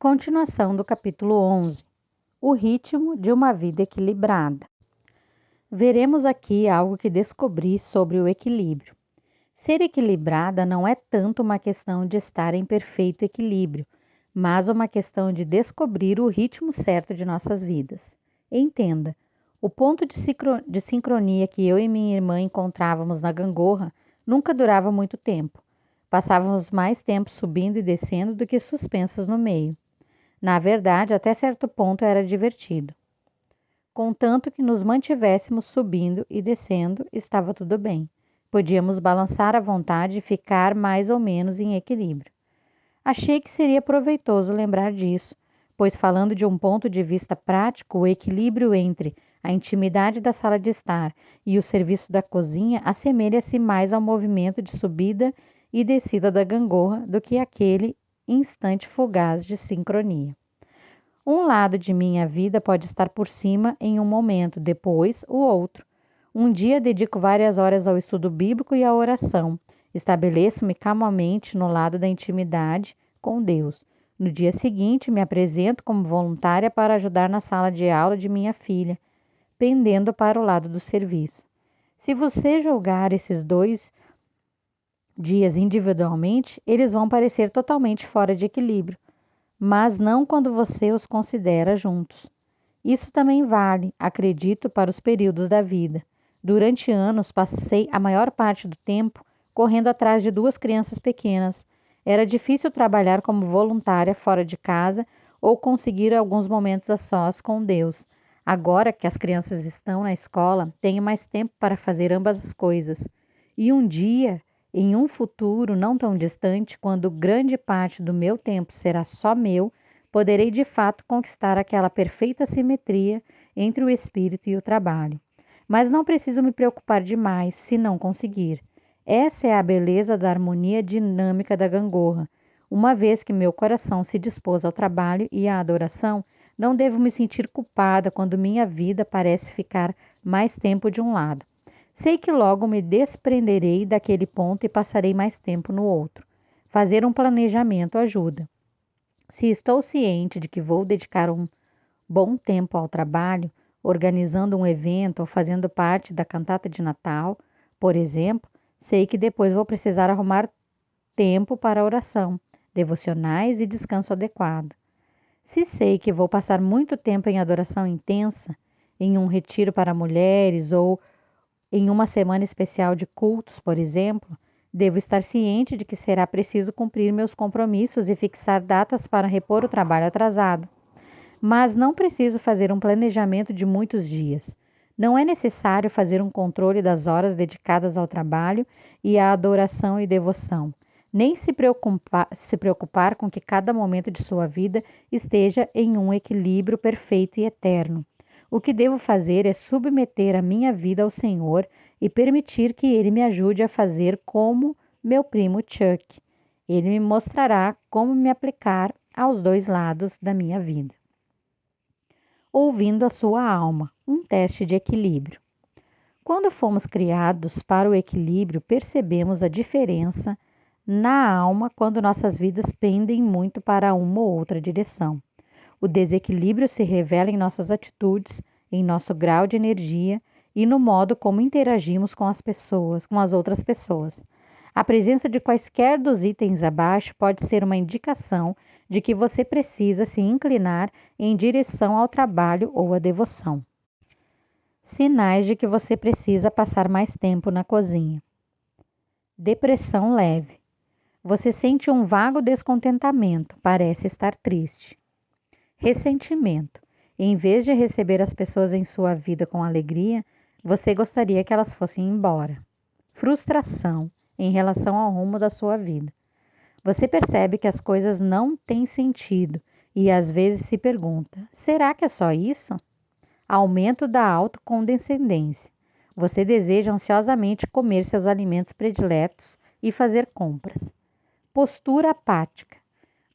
Continuação do capítulo 11. O ritmo de uma vida equilibrada. Veremos aqui algo que descobri sobre o equilíbrio. Ser equilibrada não é tanto uma questão de estar em perfeito equilíbrio, mas uma questão de descobrir o ritmo certo de nossas vidas. Entenda, o ponto de sincronia que eu e minha irmã encontrávamos na gangorra nunca durava muito tempo. Passávamos mais tempo subindo e descendo do que suspensas no meio. Na verdade, até certo ponto era divertido. Contanto que nos mantivéssemos subindo e descendo, estava tudo bem. Podíamos balançar à vontade e ficar mais ou menos em equilíbrio. Achei que seria proveitoso lembrar disso, pois, falando de um ponto de vista prático, o equilíbrio entre a intimidade da sala de estar e o serviço da cozinha assemelha-se mais ao movimento de subida e descida da gangorra do que aquele instante fugaz de sincronia. Um lado de minha vida pode estar por cima em um momento, depois o outro. Um dia dedico várias horas ao estudo bíblico e à oração. Estabeleço-me calmamente no lado da intimidade com Deus. No dia seguinte, me apresento como voluntária para ajudar na sala de aula de minha filha, pendendo para o lado do serviço. Se você julgar esses 2 dias individualmente, eles vão parecer totalmente fora de equilíbrio, mas não quando você os considera juntos. Isso também vale, acredito, para os períodos da vida. Durante anos, passei a maior parte do tempo correndo atrás de 2 crianças pequenas. Era difícil trabalhar como voluntária fora de casa ou conseguir alguns momentos a sós com Deus. Agora que as crianças estão na escola, tenho mais tempo para fazer ambas as coisas. E um dia, em um futuro não tão distante, quando grande parte do meu tempo será só meu, poderei de fato conquistar aquela perfeita simetria entre o espírito e o trabalho. Mas não preciso me preocupar demais se não conseguir. Essa é a beleza da harmonia dinâmica da gangorra. Uma vez que meu coração se dispôs ao trabalho e à adoração, não devo me sentir culpada quando minha vida parece ficar mais tempo de um lado. Sei que logo me desprenderei daquele ponto e passarei mais tempo no outro. Fazer um planejamento ajuda. Se estou ciente de que vou dedicar um bom tempo ao trabalho, organizando um evento ou fazendo parte da cantata de Natal, por exemplo, sei que depois vou precisar arrumar tempo para oração, devocionais e descanso adequado. Se sei que vou passar muito tempo em adoração intensa, em um retiro para mulheres ou em uma semana especial de cultos, por exemplo, devo estar ciente de que será preciso cumprir meus compromissos e fixar datas para repor o trabalho atrasado. Mas não preciso fazer um planejamento de muitos dias. Não é necessário fazer um controle das horas dedicadas ao trabalho e à adoração e devoção. Nem se preocupar com que cada momento de sua vida esteja em um equilíbrio perfeito e eterno. O que devo fazer é submeter a minha vida ao Senhor e permitir que Ele me ajude a fazer como meu primo Chuck. Ele me mostrará como me aplicar aos 2 lados da minha vida. Ouvindo a sua alma, um teste de equilíbrio. Quando fomos criados para o equilíbrio, percebemos a diferença na alma quando nossas vidas pendem muito para uma ou outra direção. O desequilíbrio se revela em nossas atitudes, em nosso grau de energia e no modo como interagimos com as outras pessoas. A presença de quaisquer dos itens abaixo pode ser uma indicação de que você precisa se inclinar em direção ao trabalho ou à devoção. Sinais de que você precisa passar mais tempo na cozinha. Depressão leve. Você sente um vago descontentamento, parece estar triste. Ressentimento. Em vez de receber as pessoas em sua vida com alegria, você gostaria que elas fossem embora. Frustração em relação ao rumo da sua vida. Você percebe que as coisas não têm sentido e às vezes se pergunta: será que é só isso? Aumento da autocondescendência. Você deseja ansiosamente comer seus alimentos prediletos e fazer compras. Postura apática.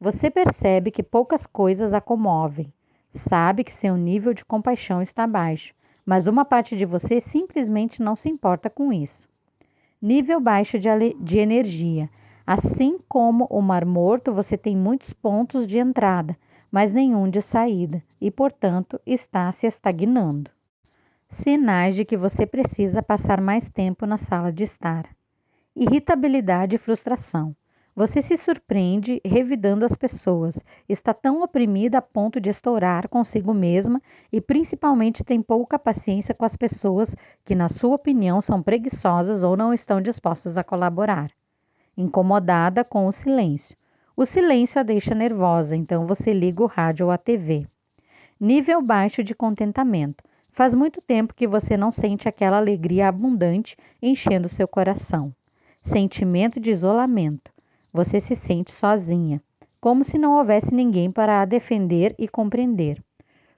Você percebe que poucas coisas a comovem. Sabe que seu nível de compaixão está baixo, mas uma parte de você simplesmente não se importa com isso. Nível baixo de energia. Assim como o Mar Morto, você tem muitos pontos de entrada, mas nenhum de saída e, portanto, está se estagnando. Sinais de que você precisa passar mais tempo na sala de estar. Irritabilidade e frustração. Você se surpreende revidando as pessoas, está tão oprimida a ponto de estourar consigo mesma e principalmente tem pouca paciência com as pessoas que, na sua opinião, são preguiçosas ou não estão dispostas a colaborar. Incomodada com o silêncio. O silêncio a deixa nervosa, então você liga o rádio ou a TV. Nível baixo de contentamento. Faz muito tempo que você não sente aquela alegria abundante enchendo seu coração. Sentimento de isolamento. Você se sente sozinha, como se não houvesse ninguém para a defender e compreender.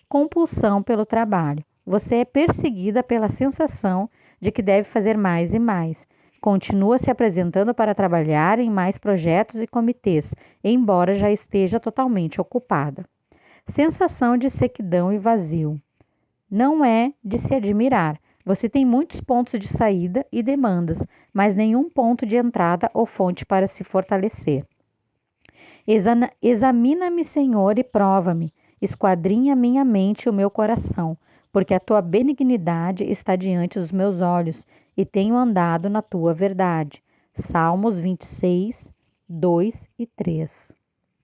Compulsão pelo trabalho. Você é perseguida pela sensação de que deve fazer mais e mais. Continua se apresentando para trabalhar em mais projetos e comitês, embora já esteja totalmente ocupada. Sensação de sequidão e vazio. Não é de se admirar. Você tem muitos pontos de saída e demandas, mas nenhum ponto de entrada ou fonte para se fortalecer. Examina-me, Senhor, e prova-me. Esquadrinha minha mente e o meu coração, porque a tua benignidade está diante dos meus olhos e tenho andado na tua verdade. Salmos 26, 2 e 3.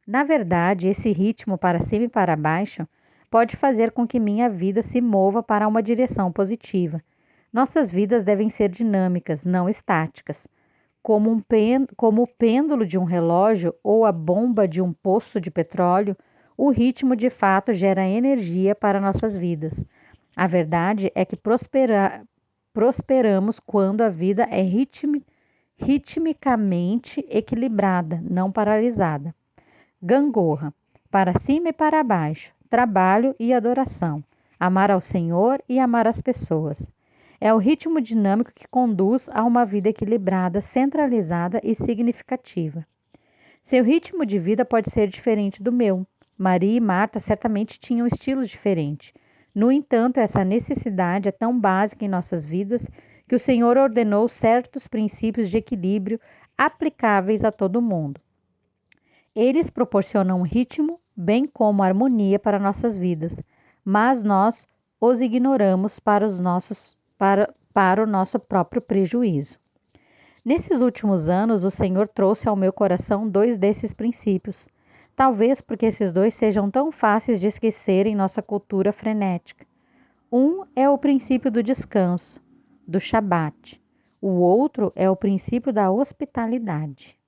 Na verdade, esse ritmo para cima e para baixo pode fazer com que minha vida se mova para uma direção positiva. Nossas vidas devem ser dinâmicas, não estáticas. Como o pêndulo de um relógio ou a bomba de um poço de petróleo, o ritmo de fato gera energia para nossas vidas. A verdade é que prosperamos quando a vida é ritmicamente equilibrada, não paralisada. Gangorra, para cima e para baixo, trabalho e adoração, amar ao Senhor e amar as pessoas. É o ritmo dinâmico que conduz a uma vida equilibrada, centralizada e significativa. Seu ritmo de vida pode ser diferente do meu. Maria e Marta certamente tinham estilos diferentes. No entanto, essa necessidade é tão básica em nossas vidas que o Senhor ordenou certos princípios de equilíbrio aplicáveis a todo mundo. Eles proporcionam ritmo, bem como harmonia para nossas vidas, mas nós os ignoramos para o nosso próprio prejuízo. Nesses últimos anos, o Senhor trouxe ao meu coração 2 desses princípios, talvez porque esses 2 sejam tão fáceis de esquecer em nossa cultura frenética. Um é o princípio do descanso, do Shabat. O outro é o princípio da hospitalidade.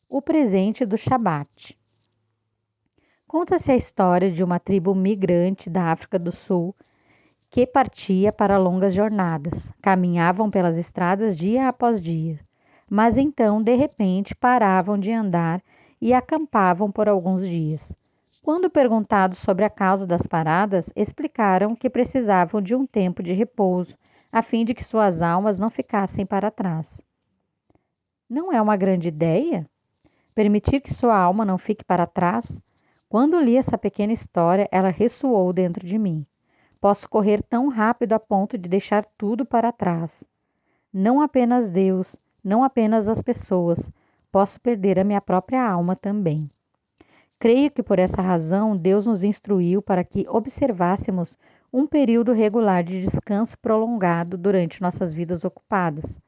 O presente do Shabat. Conta-se a história de uma tribo migrante da África do Sul que partia para longas jornadas. Caminhavam pelas estradas dia após dia, mas então, de repente, paravam de andar e acampavam por alguns dias. Quando perguntados sobre a causa das paradas, explicaram que precisavam de um tempo de repouso, a fim de que suas almas não ficassem para trás. Não é uma grande ideia? Permitir que sua alma não fique para trás? Quando li essa pequena história, ela ressoou dentro de mim. Posso correr tão rápido a ponto de deixar tudo para trás. Não apenas Deus, não apenas as pessoas, posso perder a minha própria alma também. Creio que por essa razão Deus nos instruiu para que observássemos um período regular de descanso prolongado durante nossas vidas ocupadas.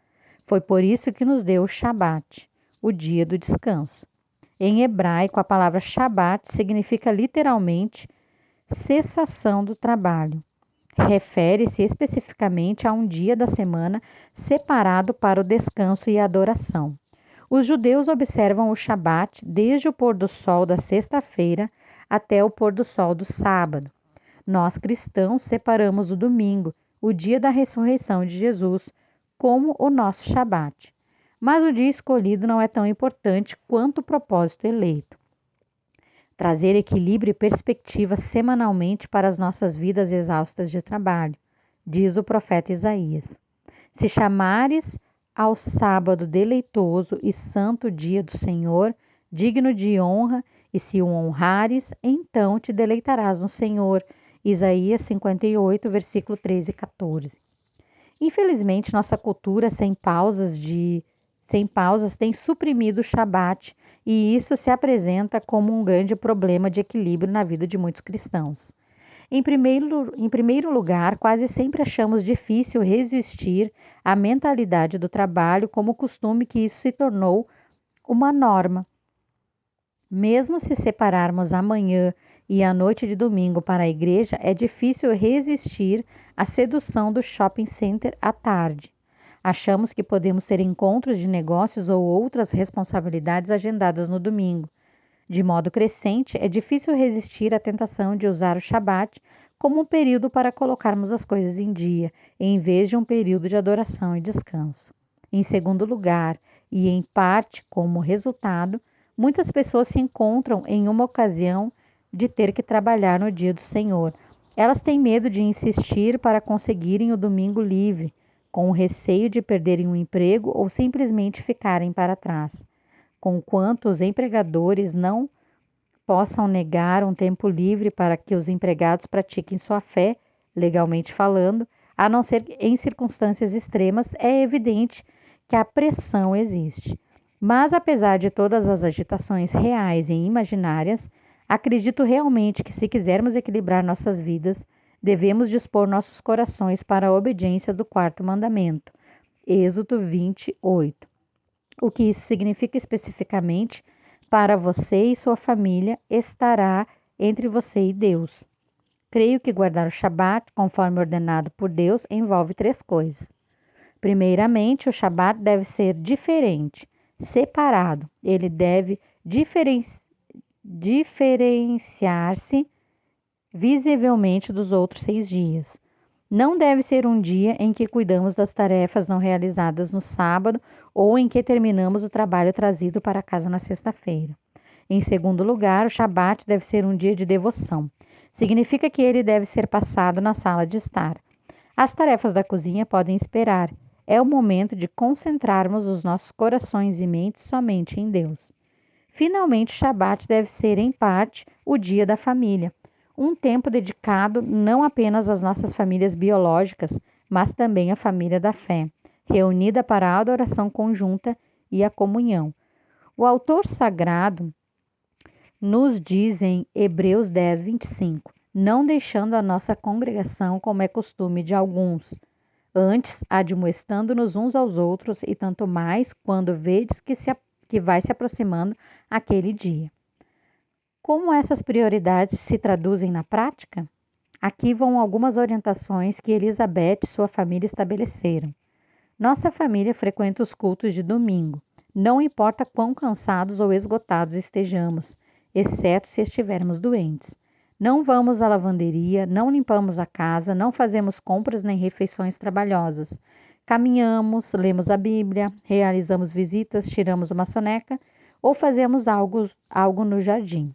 Foi por isso que nos deu o Shabat, o dia do descanso. Em hebraico, a palavra Shabat significa literalmente cessação do trabalho. Refere-se especificamente a um dia da semana separado para o descanso e a adoração. Os judeus observam o Shabat desde o pôr do sol da sexta-feira até o pôr do sol do sábado. Nós cristãos separamos o domingo, o dia da ressurreição de Jesus, como o nosso Shabat. Mas o dia escolhido não é tão importante quanto o propósito eleito. Trazer equilíbrio e perspectiva semanalmente para as nossas vidas exaustas de trabalho, diz o profeta Isaías. Se chamares ao sábado deleitoso e santo dia do Senhor, digno de honra, e se o honrares, então te deleitarás no Senhor. Isaías 58, versículo 13 e 14. Infelizmente, nossa cultura sem pausas tem suprimido o Shabat e isso se apresenta como um grande problema de equilíbrio na vida de muitos cristãos. Em primeiro lugar, quase sempre achamos difícil resistir à mentalidade do trabalho como costume que isso se tornou uma norma. Mesmo se separarmos a manhã e a noite de domingo para a igreja, é difícil resistir à sedução do shopping center à tarde. Achamos que podemos ter encontros de negócios ou outras responsabilidades agendadas no domingo. De modo crescente, é difícil resistir à tentação de usar o Shabat como um período para colocarmos as coisas em dia, em vez de um período de adoração e descanso. Em segundo lugar, e em parte como resultado, muitas pessoas se encontram em uma ocasião de ter que trabalhar no dia do Senhor. Elas têm medo de insistir para conseguirem o domingo livre, com o receio de perderem o emprego ou simplesmente ficarem para trás. Conquanto os empregadores não possam negar um tempo livre para que os empregados pratiquem sua fé, legalmente falando, a não ser em circunstâncias extremas, é evidente que a pressão existe. Mas, apesar de todas as agitações reais e imaginárias, acredito realmente que, se quisermos equilibrar nossas vidas, devemos dispor nossos corações para a obediência do quarto mandamento. Êxodo 28. O que isso significa especificamente para você e sua família estará entre você e Deus. Creio que guardar o Shabat, conforme ordenado por Deus, envolve 3 coisas. Primeiramente, o Shabat deve ser diferente, separado. Ele deve diferenciar-se visivelmente dos outros 6 dias. Não deve ser um dia em que cuidamos das tarefas não realizadas no sábado ou em que terminamos o trabalho trazido para casa na sexta-feira. Em segundo lugar, o Shabat deve ser um dia de devoção. Significa que ele deve ser passado na sala de estar. As tarefas da cozinha podem esperar. É o momento de concentrarmos os nossos corações e mentes somente em Deus. Finalmente, o Shabat deve ser, em parte, o dia da família. Um tempo dedicado não apenas às nossas famílias biológicas, mas também à família da fé, reunida para a adoração conjunta e a comunhão. O autor sagrado nos diz em Hebreus 10, 25, não deixando a nossa congregação como é costume de alguns, antes admoestando-nos uns aos outros, e tanto mais quando vedes que vai se aproximando aquele dia. Como essas prioridades se traduzem na prática? Aqui vão algumas orientações que Elizabeth e sua família estabeleceram. Nossa família frequenta os cultos de domingo, não importa quão cansados ou esgotados estejamos, exceto se estivermos doentes. Não vamos à lavanderia, não limpamos a casa, não fazemos compras nem refeições trabalhosas. Caminhamos, lemos a Bíblia, realizamos visitas, tiramos uma soneca ou fazemos algo no jardim.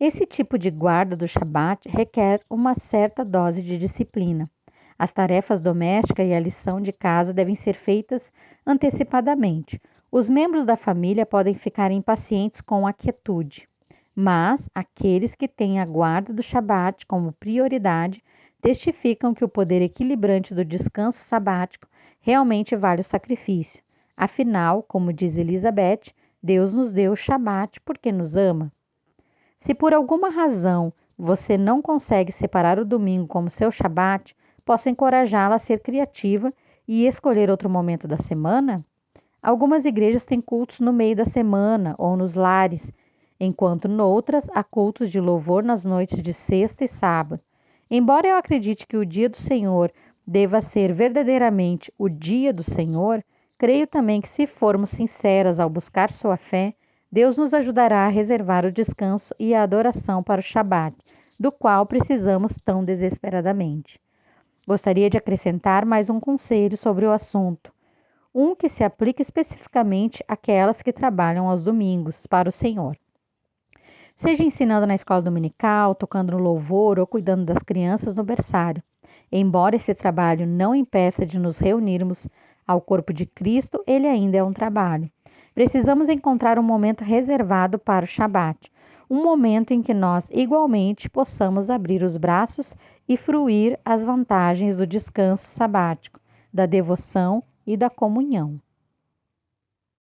Esse tipo de guarda do Shabat requer uma certa dose de disciplina. As tarefas domésticas e a lição de casa devem ser feitas antecipadamente. Os membros da família podem ficar impacientes com a quietude, mas aqueles que têm a guarda do Shabat como prioridade testificam que o poder equilibrante do descanso sabático realmente vale o sacrifício. Afinal, como diz Elizabeth, Deus nos deu o Shabat porque nos ama. Se por alguma razão você não consegue separar o domingo como seu Shabat, posso encorajá-la a ser criativa e escolher outro momento da semana? Algumas igrejas têm cultos no meio da semana ou nos lares, enquanto noutras há cultos de louvor nas noites de sexta e sábado. Embora eu acredite que o dia do Senhor deva ser verdadeiramente o dia do Senhor, creio também que, se formos sinceras ao buscar sua fé, Deus nos ajudará a reservar o descanso e a adoração para o Shabat, do qual precisamos tão desesperadamente. Gostaria de acrescentar mais um conselho sobre o assunto, um que se aplica especificamente àquelas que trabalham aos domingos para o Senhor. Seja ensinando na escola dominical, tocando no louvor ou cuidando das crianças no berçário. Embora esse trabalho não impeça de nos reunirmos ao corpo de Cristo, ele ainda é um trabalho. Precisamos encontrar um momento reservado para o Shabat, um momento em que nós igualmente possamos abrir os braços e fruir as vantagens do descanso sabático, da devoção e da comunhão.